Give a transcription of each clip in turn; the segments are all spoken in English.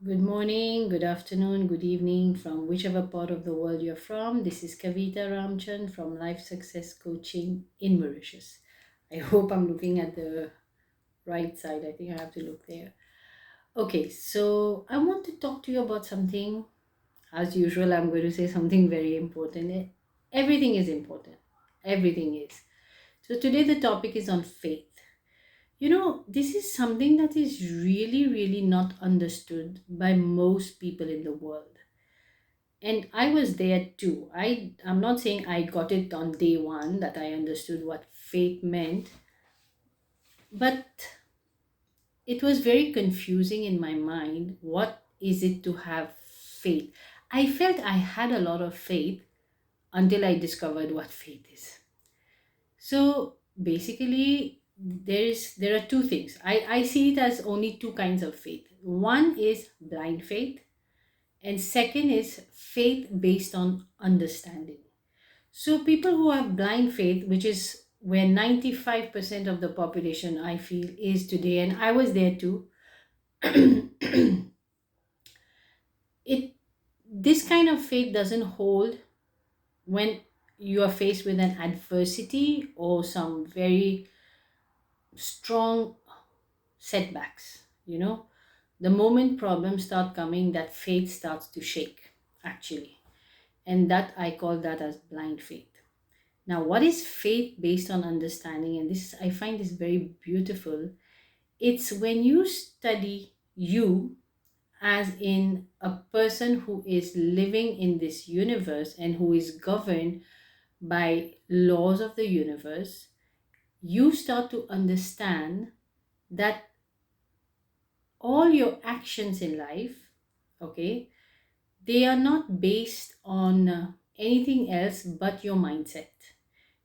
Good morning, good afternoon, good evening from whichever part of the world you're from. This is Kavita Ramchan from Life Success Coaching in Mauritius. I hope I'm looking at the right side. I think I have to look there. Okay, so I want to talk to you about something. As usual, I'm going to say something very important. Everything is important. Everything is. So today the topic is on faith. This is something that is really, really not understood by most people in the world. And I was there too. I'm not saying I got it on day one that I understood what faith meant, but it was very confusing in my mind. What is it to have faith? I felt I had a lot of faith until I discovered what faith is. So basically, there are two things. I see it as only two kinds of faith. One is blind faith, and second is faith based on understanding. So people who have blind faith, which is where 95% of the population I feel is today, and I was there too, it this kind of faith doesn't hold when you are faced with an adversity or some very strong setbacks. The moment problems start coming, that faith starts to shake, actually. And that I call that as blind faith. Now, what is faith based on understanding? And this I find this very beautiful. It's when you study you as in a person who is living in this universe and who is governed by laws of the universe. You start to understand that all your actions in life, okay, they are not based on anything else but your mindset.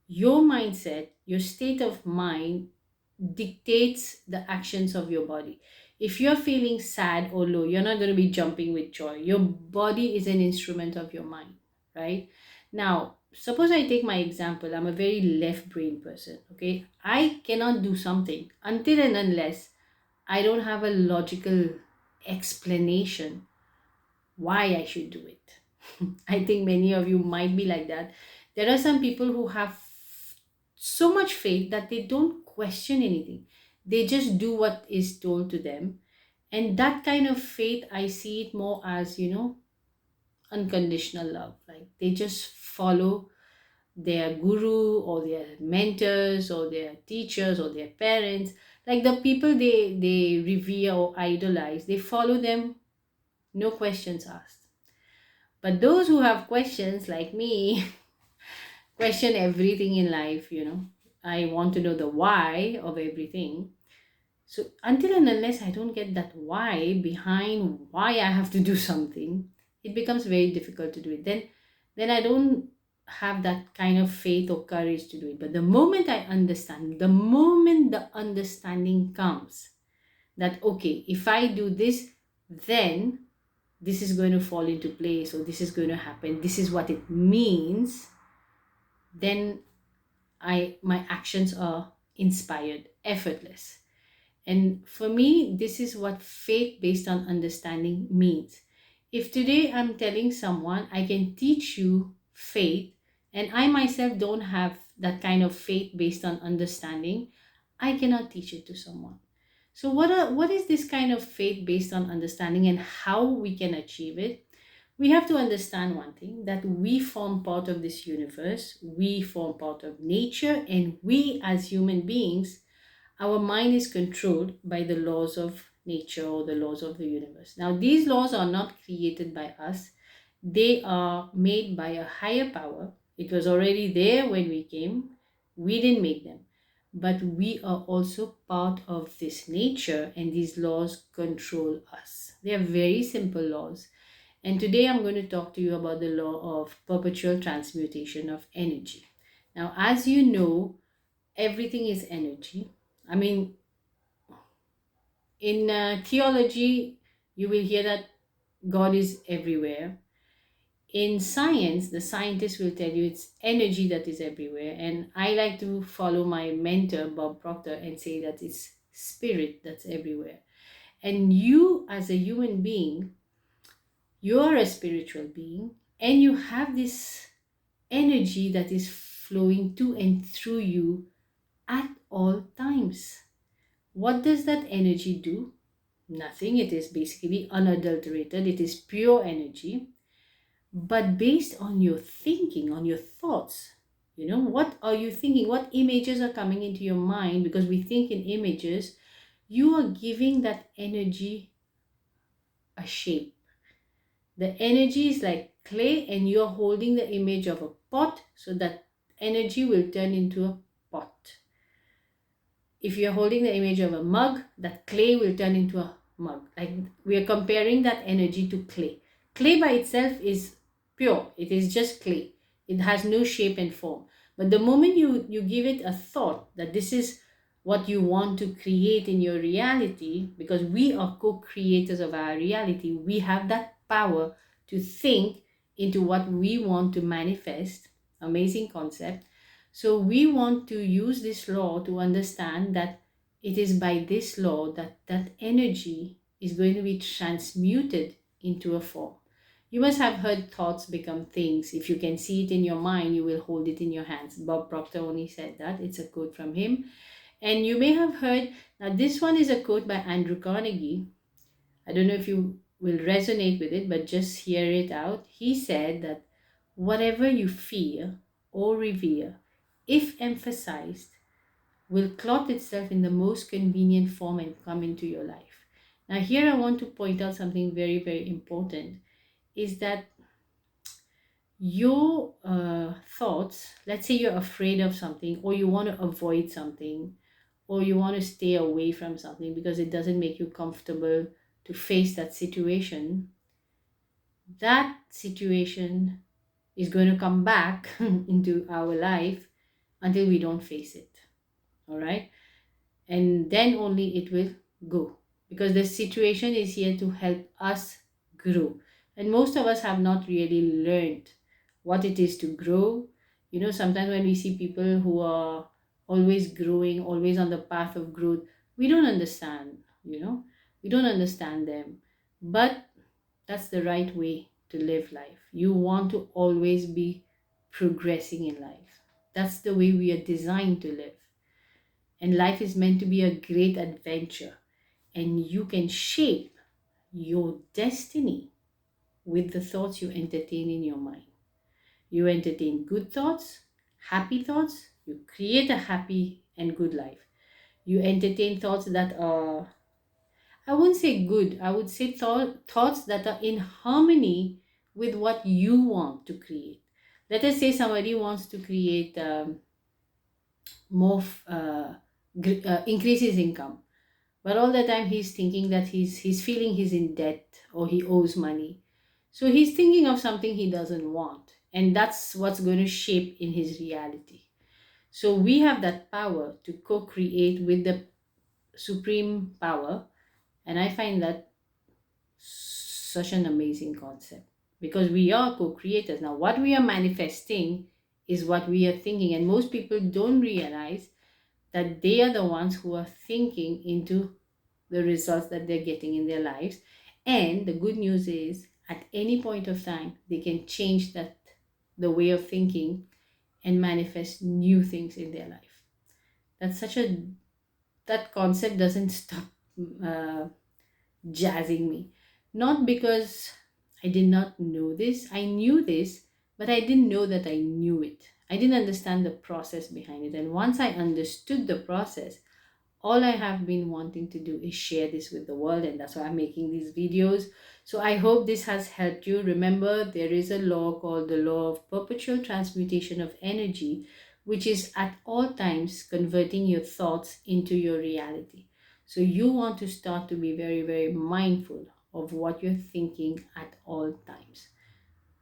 Your mindset, your state of mind dictates the actions of your body. If you're feeling sad or low, you're not going to be jumping with joy. Your body is an instrument of your mind, right? Now, suppose I take my example. I'm a very left brain person, okay? I cannot do something until and unless I don't have a logical explanation why I should do it. I think many of you might be like that. There are some people who have so much faith that they don't question anything. They just do what is told to them. And that kind of faith, I see it more as, unconditional love. Like they just follow their guru or their mentors or their teachers or their parents. Like the people they revere or idolize, they follow them, no questions asked. But those who have questions, like me, question everything in life. I want to know the why of everything. So until and unless I don't get that why behind why I have to do something, it becomes very difficult to do it. Then I don't have that kind of faith or courage to do it. But the moment I understand, the moment the understanding comes that okay, if I do this, then this is going to fall into place or this is going to happen, this is what it means, then I my actions are inspired, effortless. And for me, this is what faith based on understanding means. If today I'm telling someone I can teach you faith, and I myself don't have that kind of faith based on understanding, I cannot teach it to someone. So what is this kind of faith based on understanding and how we can achieve it? We have to understand one thing, that we form part of this universe, we form part of nature, and we as human beings, our mind is controlled by the laws of nature or the laws of the universe. Now, these laws are not created by us, they are made by a higher power. It was already there when we came, we didn't make them. But we are also part of this nature, and these laws control us. They are very simple laws. And today I'm going to talk to you about the law of perpetual transmutation of energy. Now, as you know, everything is energy. I mean, in theology, you will hear that God is everywhere. In science, the scientists will tell you it's energy that is everywhere. And I like to follow my mentor, Bob Proctor, and say that it's spirit that's everywhere. And you, as a human being, you are a spiritual being, and you have this energy that is flowing to and through you at all times. What does that energy do? Nothing. It is basically unadulterated, it is pure energy. But based on your thinking, on your thoughts, what are you thinking? What images are coming into your mind? Because we think in images, you are giving that energy a shape. The energy is like clay, and you're holding the image of a pot, so that energy will turn into a pot. If you're holding the image of a mug, that clay will turn into a mug. Like, we are comparing that energy to clay. Clay by itself is pure, it is just clay, it has no shape and form. But the moment you give it a thought that this is what you want to create in your reality, because we are co-creators of our reality, we have that power to think into what we want to manifest. Amazing concept. So we want to use this law to understand that it is by this law that that energy is going to be transmuted into a form. You must have heard thoughts become things. If you can see it in your mind, you will hold it in your hands. Bob Proctor only said that. It's a quote from him. And you may have heard, now this one is a quote by Andrew Carnegie. I don't know if you will resonate with it, but just hear it out. He said that whatever you fear or revere, if emphasized, will clot itself in the most convenient form and come into your life. Now, here I want to point out something very, very important, is that your thoughts, let's say you're afraid of something, or you want to avoid something, or you want to stay away from something because it doesn't make you comfortable to face that situation, that situation is going to come back into our life until we don't face it. All right. And then only it will go, because the situation is here to help us grow. And most of us have not really learned what it is to grow. Sometimes when we see people who are always growing, always on the path of growth, we don't understand. We don't understand them. But that's the right way to live life. You want to always be progressing in life. That's the way we are designed to live. And life is meant to be a great adventure. And you can shape your destiny with the thoughts you entertain in your mind. You entertain good thoughts, happy thoughts, you create a happy and good life. You entertain thoughts that are, I wouldn't say good, I would say thoughts that are in harmony with what you want to create. Let us say somebody wants to create more, increase his income, but all the time he's thinking that he's feeling he's in debt or he owes money. So he's thinking of something he doesn't want, and that's what's going to shape in his reality. So we have that power to co-create with the supreme power, and I find that such an amazing concept, because we are co-creators. Now what we are manifesting is what we are thinking, and most people don't realize that they are the ones who are thinking into the results that they're getting in their lives. And the good news is, at any point of time, they can change the way of thinking and manifest new things in their life. That's such a that concept doesn't stop uh, jazzing me. Not because I did not know this, I knew this, but I didn't know that I knew it. I didn't understand the process behind it. And once I understood the process, all I have been wanting to do is share this with the world, and that's why I'm making these videos. So I hope this has helped you. Remember, there is a law called the law of perpetual transmutation of energy, which is at all times converting your thoughts into your reality. So you want to start to be very, very mindful of what you're thinking at all times.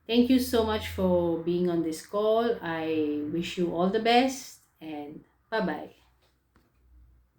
Thank you so much for being on this call. I wish you all the best, and bye bye.